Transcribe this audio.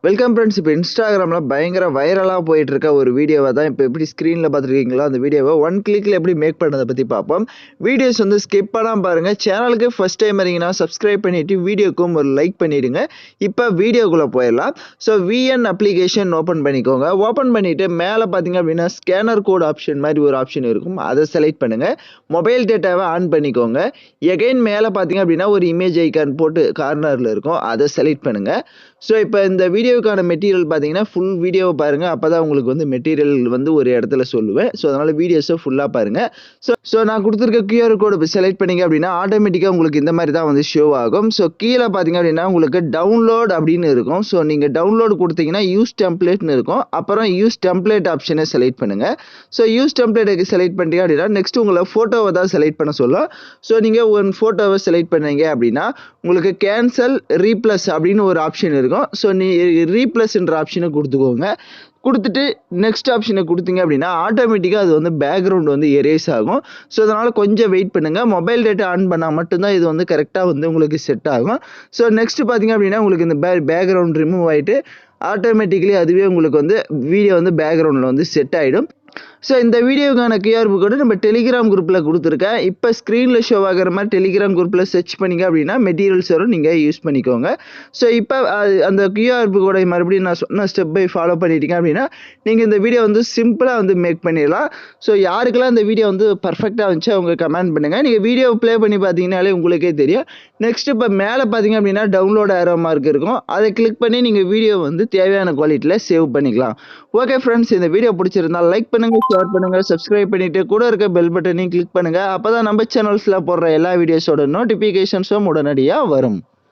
Welcome friends. இப்போ இன்ஸ்டாகிராமில் பயங்கர வைரலாக போயிட்டு இருக்க ஒரு வீடியோவை தான் இப்போ எப்படி ஸ்க்ரீனில் பார்த்துருக்கீங்களோ அந்த வீடியோவை 1 கிளிக்கில் எப்படி மேக் பண்ணுறதை பற்றி பார்ப்போம். வீடியோஸ் வந்து ஸ்கிப் பண்ணாமல் பாருங்கள். சேனலுக்கு ஃபஸ்ட் டைம் வரீங்கன்னா சப்ஸ்கிரைப் பண்ணிவிட்டு வீடியோக்கும் ஒரு லைக் பண்ணிவிடுங்க. இப்போ வீடியோக்குள்ளே போயிடலாம். ஸோ விஎன் அப்ளிகேஷன் ஓப்பன் பண்ணிக்கோங்க. ஓப்பன் பண்ணிவிட்டு மேலே பார்த்தீங்க அப்படின்னா ஸ்கேனர் கோட் ஆப்ஷன் மாதிரி ஒரு ஆப்ஷன் இருக்கும், அதை செலக்ட் பண்ணுங்கள். மொபைல் டேட்டாவை ஆன் பண்ணிக்கோங்க. எகைன் மேலே பார்த்தீங்க அப்படின்னா ஒரு இமேஜ் ஐக்கான் போட்டு கார்னரில் இருக்கும், அதை செலக்ட் பண்ணுங்கள். ஸோ இப்போ இந்த வீடியோக்கான மெட்டீரியல் பார்த்தீங்கன்னா ஃபுல் வீடியோவை பாருங்கள். அப்போ தான் உங்களுக்கு வந்து மெட்டீரியல் வந்து ஒரு இடத்துல சொல்லுவேன். ஸோ அதனால் வீடியோஸை ஃபுல்லாக பாருங்கள். ஸோ நான் கொடுத்துருக்க கியூஆர் கோடு இப்போ செலக்ட் பண்ணிங்க அப்படின்னா ஆட்டோமேட்டிக்காக உங்களுக்கு இந்த மாதிரி தான் வந்து ஷோ ஆகும். ஸோ கீழே பார்த்தீங்க அப்படின்னா உங்களுக்கு டவுன்லோட் அப்படின்னு இருக்கும். ஸோ நீங்கள் டவுன்லோடு கொடுத்தீங்கன்னா யூஸ் டெம்ப்ளேட்னு இருக்கும். அப்புறம் யூஸ் டெம்ப்ளேட் ஆப்ஷனை செலக்ட் பண்ணுங்கள். ஸோ யூஸ் டெம்ப்ளேட்டுக்கு செலக்ட் பண்ணிட்டீங்க அப்படின்னா நெக்ஸ்ட் உங்களை ஃபோட்டோவை தான் செலக்ட் பண்ண சொல்லும். ஸோ நீங்கள் ஒரு ஃபோட்டோவை செலக்ட் பண்ணீங்க அப்படின்னா உங்களுக்கு கேன்சல் ரீப்ளஸ் அப்படின்னு ஒரு ஆப்ஷன் இருக்கும். ஸோ நீ ரீப்ளஸ்ன்ற ஆப்ஷனை கொடுத்துக்கோங்க. கொடுத்துட்டு நெக்ஸ்ட் ஆப்ஷனை கொடுத்தீங்க அப்படின்னா ஆட்டோமேட்டிக்காக அது வந்து பேக்ரவுண்ட் வந்து எரேஸ் ஆகும். ஸோ அதனால் கொஞ்சம் வெயிட் பண்ணுங்கள். மொபைல் டேட்டா ஆன் பண்ணால் மட்டும்தான் இது வந்து கரெக்டாக வந்து உங்களுக்கு செட் ஆகும். ஸோ நெக்ஸ்ட் பார்த்தீங்க அப்படின்னா உங்களுக்கு இந்த பேக்ரவுண்ட் ரிமூவ் ஆகிட்டு ஆட்டோமேட்டிக்கலி அதுவே உங்களுக்கு வந்து வீடியோ வந்து பேக்ரவுண்டில் வந்து செட் ஆகிடும். ஸோ இந்த வீடியோக்கான கியூஆர் கோடு நம்ம டெலிகிராம் குரூப்பில் கொடுத்துருக்கேன். இப்போ ஸ்க்ரீனில் ஷோ ஆகிற மாதிரி டெலிகிராம் குரூப்பில் சர்ச் பண்ணிங்க அப்படின்னா மெட்டீரியல்ஸ் வரும், நீங்கள் யூஸ் பண்ணிக்கோங்க. ஸோ இப்போ அந்த கியூஆர் கோடை மறுபடியும் நான் சொன்ன ஸ்டெப் பை ஃபாலோ பண்ணிட்டீங்க அப்படின்னா நீங்கள் இந்த வீடியோ வந்து சிம்பிளாக வந்து மேக் பண்ணிடலாம். ஸோ யாருக்கெல்லாம் இந்த வீடியோ வந்து பர்ஃபெக்டாக இருந்துச்சு அவங்க கமெண்ட் பண்ணுங்கள். நீங்கள் வீடியோ ப்ளே பண்ணி பார்த்தீங்கன்னாலே உங்களுக்கே தெரியும். நெக்ஸ்ட் இப்போ மேலே பார்த்தீங்க அப்படின்னா டவுன்லோட் ஆரோ மார்க் இருக்கும், அதை கிளிக் பண்ணி நீங்கள் வீடியோ வந்து தேவையான குவாலிட்டியில் சேவ் பண்ணிக்கலாம். ஓகே ஃப்ரெண்ட்ஸ், இந்த வீடியோ பிடிச்சிருந்தால் லைக் பண்ணுங்கள், ஷேர் பண்ணுங்கள், சப்ஸ்கிரைப் பண்ணிவிட்டு கூட இருக்க பெல் பட்டனையும் கிளிக் பண்ணுங்கள். அப்போ தான் நம்ம சேனல்ஸில் போடுற எல்லா வீடியோஸோட நோட்டிஃபிகேஷன்ஸும் உடனடியாக வரும்.